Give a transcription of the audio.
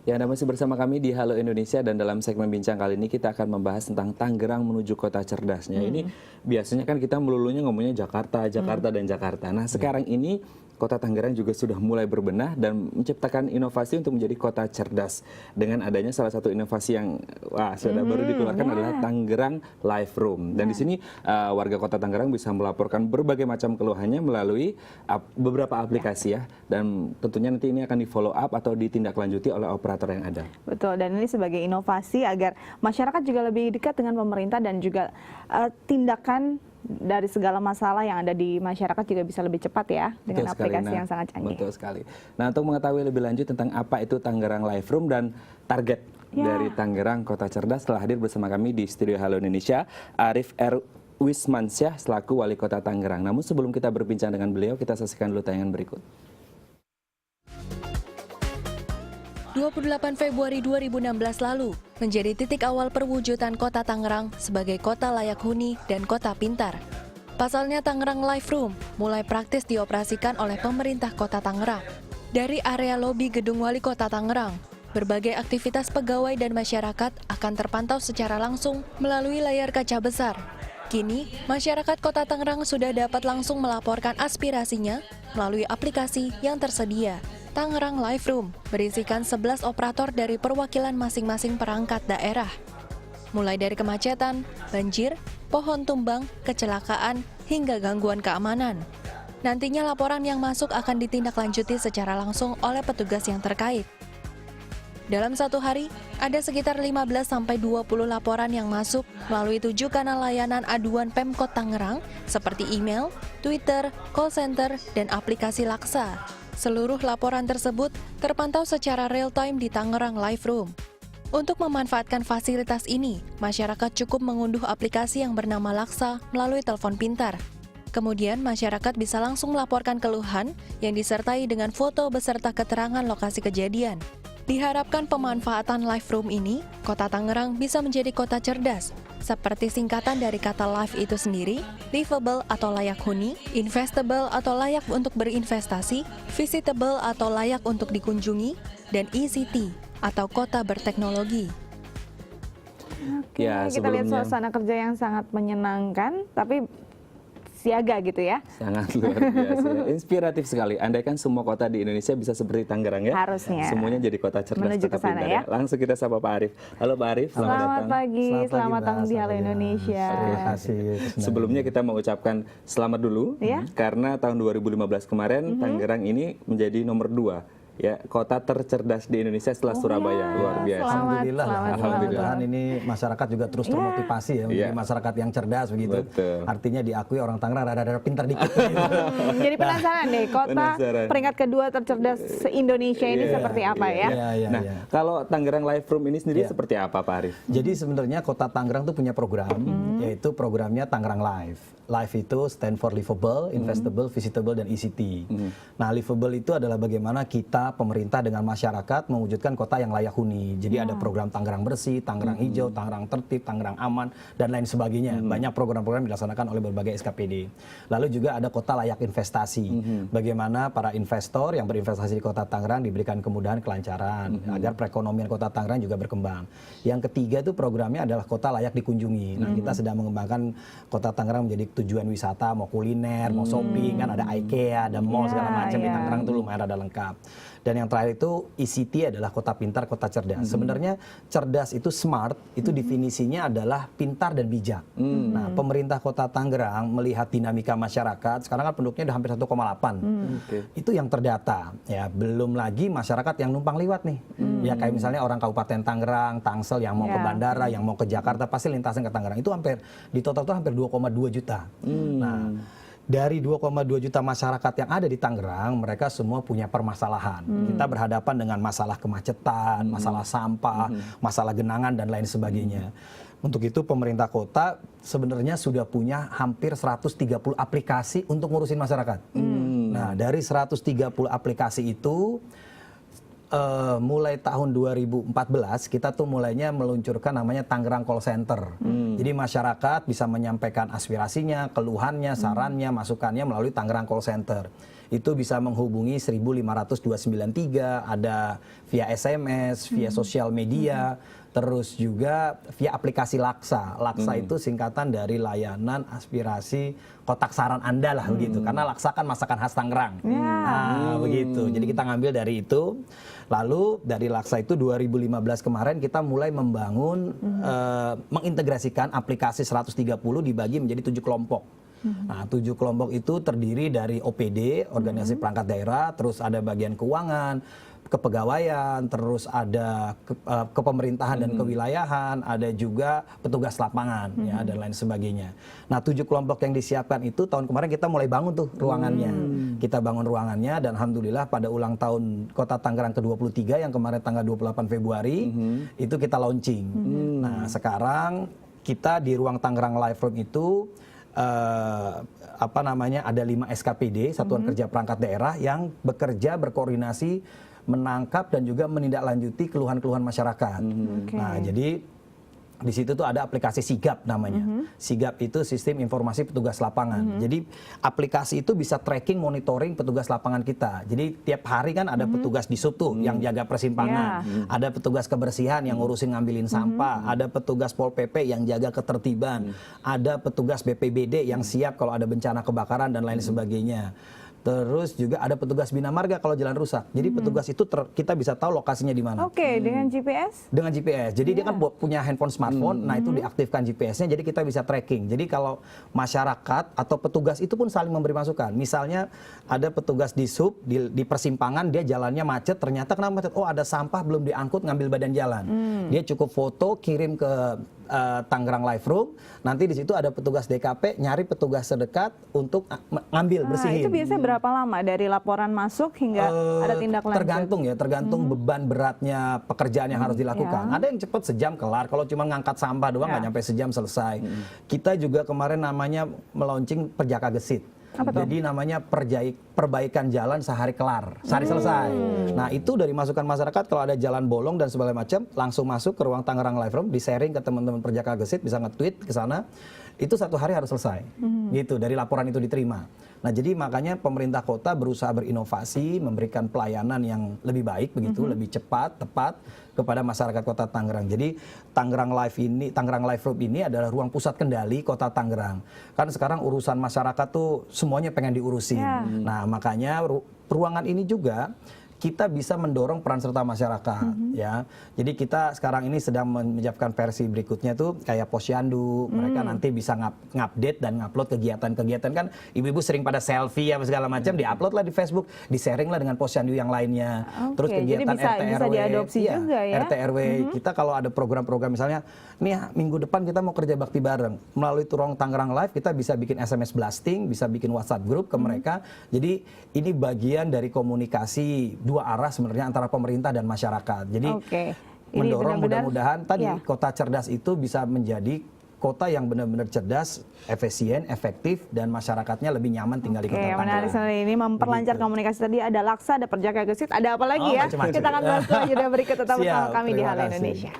Ya, Anda masih bersama kami di Halo Indonesia dan dalam segmen bincang kali ini kita akan membahas tentang Tangerang menuju kota cerdasnya. Ini biasanya kan kita melulunya ngomongnya Jakarta, Jakarta dan Jakarta. Nah, sekarang ini kota Tangerang juga sudah mulai berbenah dan menciptakan inovasi untuk menjadi kota cerdas. Dengan adanya salah satu inovasi yang sudah baru dikeluarkan adalah Tangerang Live Room. Dan di sini warga kota Tangerang bisa melaporkan berbagai macam keluhannya melalui beberapa aplikasi ya. Dan tentunya nanti ini akan di follow up atau ditindaklanjuti oleh operator yang ada. Betul, dan ini sebagai inovasi agar masyarakat juga lebih dekat dengan pemerintah dan juga tindakan dari segala masalah yang ada di masyarakat juga bisa lebih cepat ya dengan aplikasi yang sangat canggih. Betul sekali. Nah, untuk mengetahui lebih lanjut tentang apa itu Tangerang Live Room dan target dari Tangerang Kota Cerdas, telah hadir bersama kami di studio Halo Indonesia Arief R. Wismansyah selaku Wali Kota Tangerang. Namun sebelum kita berbincang dengan beliau, kita saksikan dulu tayangan berikut. 28 Februari 2016 lalu menjadi titik awal perwujudan Kota Tangerang sebagai kota layak huni dan kota pintar. Pasalnya Tangerang Live Room mulai praktis dioperasikan oleh pemerintah Kota Tangerang. Dari area lobi Gedung Wali Kota Tangerang, berbagai aktivitas pegawai dan masyarakat akan terpantau secara langsung melalui layar kaca besar. Kini, masyarakat Kota Tangerang sudah dapat langsung melaporkan aspirasinya melalui aplikasi yang tersedia. Tangerang Live Room berisikan 11 operator dari perwakilan masing-masing perangkat daerah. Mulai dari kemacetan, banjir, pohon tumbang, kecelakaan, hingga gangguan keamanan. Nantinya laporan yang masuk akan ditindaklanjuti secara langsung oleh petugas yang terkait. Dalam satu hari, ada sekitar 15-20 laporan yang masuk melalui 7 kanal layanan aduan Pemkot Tangerang seperti email, Twitter, call center, dan aplikasi Laksa. Seluruh laporan tersebut terpantau secara real-time di Tangerang Live Room. Untuk memanfaatkan fasilitas ini, masyarakat cukup mengunduh aplikasi yang bernama Laksa melalui telepon pintar. Kemudian, masyarakat bisa langsung melaporkan keluhan yang disertai dengan foto beserta keterangan lokasi kejadian. Diharapkan pemanfaatan Live Room ini, Kota Tangerang bisa menjadi kota cerdas, seperti singkatan dari kata live itu sendiri, livable atau layak huni, investable atau layak untuk berinvestasi, visitable atau layak untuk dikunjungi, dan ECT atau kota berteknologi. Oke, ya, kita lihat suasana kerja yang sangat menyenangkan, tapi siaga gitu ya. Sangat luar biasa, inspiratif sekali. Andaikan semua kota di Indonesia bisa seperti Tangerang ya. Harusnya. Semuanya jadi kota cerdas, menuju kota ke sana pintar ya. Langsung kita sapa Pak Arief. Halo Pak Arief, selamat datang. Pagi, selamat datang di Halo Indonesia. Terima kasih. Sebelumnya kita mau ucapkan selamat dulu, karena tahun 2015 kemarin Tangerang ini menjadi nomor 2. Ya, kota tercerdas di Indonesia setelah Surabaya. Luar biasa. Alhamdulillah. Ini masyarakat juga terus termotivasi ya menjadi masyarakat yang cerdas begitu. Betul. Artinya diakui orang Tangerang rada-rada pintar dikit. Jadi penasaran deh, kota peringkat kedua tercerdas se-Indonesia ini seperti apa ya? Nah, kalau Tangerang Live Room ini sendiri seperti apa Pak Arief? Jadi sebenarnya kota Tangerang tuh punya program, yaitu programnya Tangerang Live. Live itu stand for livable, investable, visitable, dan ECT. Nah, livable itu adalah bagaimana kita pemerintah dengan masyarakat mewujudkan kota yang layak huni. Jadi ada program Tangerang Bersih, Tangerang Hijau, Tangerang Tertib, Tangerang Aman, dan lain sebagainya. Banyak program-program dilaksanakan oleh berbagai SKPD. Lalu juga ada kota layak investasi. Bagaimana para investor yang berinvestasi di kota Tangerang diberikan kemudahan, kelancaran, agar perekonomian kota Tangerang juga berkembang. Yang ketiga itu programnya adalah kota layak dikunjungi. Nah, kita sedang mengembangkan kota Tangerang menjadi tujuan wisata, mau kuliner, mau shopping, kan ada IKEA, ada mall segala macam di Tangerang tuh lumayan ada lengkap. Dan yang terakhir itu ECT adalah kota pintar, kota cerdas. Sebenarnya cerdas itu smart, itu definisinya adalah pintar dan bijak. Nah, pemerintah kota Tangerang melihat dinamika masyarakat, sekarang kan penduduknya udah hampir 1,8. Itu yang terdata. Ya, belum lagi masyarakat yang numpang liwat nih. Ya kayak misalnya orang Kabupaten Tangerang, Tangsel yang mau ke bandara, yang mau ke Jakarta pasti lintasan ke Tangerang. Itu hampir di total itu hampir 2,2 juta. Nah, dari 2,2 juta masyarakat yang ada di Tangerang, mereka semua punya permasalahan. Kita berhadapan dengan masalah kemacetan, masalah sampah, masalah genangan, dan lain sebagainya. Untuk itu pemerintah kota sebenarnya sudah punya hampir 130 aplikasi untuk ngurusin masyarakat. Nah, dari 130 aplikasi itu, mulai tahun 2014 kita tuh mulainya meluncurkan namanya Tangerang Call Center. Jadi masyarakat bisa menyampaikan aspirasinya, keluhannya, sarannya, masukannya melalui Tangerang Call Center. Itu bisa menghubungi 1.500-293, ada via SMS, via sosial media, terus juga via aplikasi Laksa. Laksa itu singkatan dari layanan aspirasi kotak saran Anda lah begitu. Karena Laksa kan masakan khas Tangerang. Nah, begitu. Jadi kita ngambil dari itu. Lalu dari Laksa itu 2015 kemarin kita mulai membangun, mengintegrasikan aplikasi 130 dibagi menjadi 7 kelompok. Nah, 7 kelompok itu terdiri dari OPD, organisasi perangkat daerah, terus ada bagian keuangan, kepegawaian, terus ada kepemerintahan dan kewilayahan, ada juga petugas lapangan, ya, dan lain sebagainya. Nah, 7 kelompok yang disiapkan itu tahun kemarin kita mulai bangun tuh ruangannya. Kita bangun ruangannya dan alhamdulillah pada ulang tahun Kota Tangerang ke-23 yang kemarin tanggal 28 Februari itu kita launching. Nah, sekarang kita di ruang Tangerang Live Room itu ada 5 SKPD, Satuan Kerja Perangkat Daerah, yang bekerja berkoordinasi menangkap dan juga menindaklanjuti keluhan-keluhan masyarakat. Nah, jadi di situ tuh ada aplikasi Sigap namanya. Sigap itu Sistem Informasi Petugas Lapangan. Jadi aplikasi itu bisa tracking, monitoring petugas lapangan kita. Jadi tiap hari kan ada petugas di sub tuh yang jaga persimpangan, ada petugas kebersihan yang ngurusin ngambilin sampah, ada petugas Pol PP yang jaga ketertiban, ada petugas BPBD yang siap kalau ada bencana kebakaran dan lain sebagainya. Terus juga ada petugas bina marga kalau jalan rusak. Jadi petugas itu kita bisa tahu lokasinya di mana. Oke, dengan GPS? Dengan GPS. Jadi dia kan punya handphone smartphone, nah itu diaktifkan GPS-nya, jadi kita bisa tracking. Jadi kalau masyarakat atau petugas itu pun saling memberi masukan. Misalnya ada petugas di sub, di persimpangan, dia jalannya macet, ternyata kenapa macet? Oh, ada sampah belum diangkut, ngambil badan jalan. Dia cukup foto, kirim ke Tangerang Live Room, nanti di situ ada petugas DKP, nyari petugas terdekat untuk ngambil, bersihin. Itu biasanya berapa lama dari laporan masuk hingga ada tindak lanjut? Tergantung ya, tergantung beban beratnya pekerjaan yang harus dilakukan. Ada yang cepat sejam kelar, kalau cuma ngangkat sampah doang nggak nyampe sejam selesai. Kita juga kemarin namanya melaunching Perjaka Gesit. Jadi namanya perbaikan jalan sehari kelar, sehari selesai. Nah, itu dari masukan masyarakat, kalau ada jalan bolong dan segala macam, langsung masuk ke ruang Tangerang Live Room, di-sharing ke teman-teman Perjaka Gesit, bisa nge-tweet ke sana. Itu 1 hari harus selesai. Gitu, dari laporan itu diterima. Nah, jadi makanya pemerintah kota berusaha berinovasi, memberikan pelayanan yang lebih baik begitu, lebih cepat, tepat kepada masyarakat Kota Tangerang. Jadi Tangerang Live Room ini adalah ruang pusat kendali Kota Tangerang. Kan sekarang urusan masyarakat tuh semuanya pengen diurusin. Nah, makanya ruangan ini juga kita bisa mendorong peran serta masyarakat, ya. Jadi kita sekarang ini sedang menyiapkan versi berikutnya tuh kayak Posyandu, mereka nanti bisa ngupdate dan ngupload kegiatan-kegiatan, kan ibu-ibu sering pada selfie ya segala macam, diupload lah di Facebook, di-sharing lah dengan Posyandu yang lainnya. Terus kegiatan jadi bisa diadopsi juga ya. RT RW kita kalau ada program-program misalnya, nih minggu depan kita mau kerja bakti bareng, melalui ruang Tangerang Live kita bisa bikin SMS blasting, bisa bikin WhatsApp group ke mereka. Jadi ini bagian dari komunikasi dua arah sebenarnya antara pemerintah dan masyarakat. Jadi mendorong mudah-mudahan tadi kota cerdas itu bisa menjadi kota yang benar-benar cerdas, efisien, efektif, dan masyarakatnya lebih nyaman tinggal di Kota Tangerang. Menarik sekali ini, memperlancar komunikasi tadi. Ada Laksa, ada Perjaka Gesit, ada apa lagi ya? Kita akan bahas lagi berikut, tetap bersama kami di Halo Indonesia.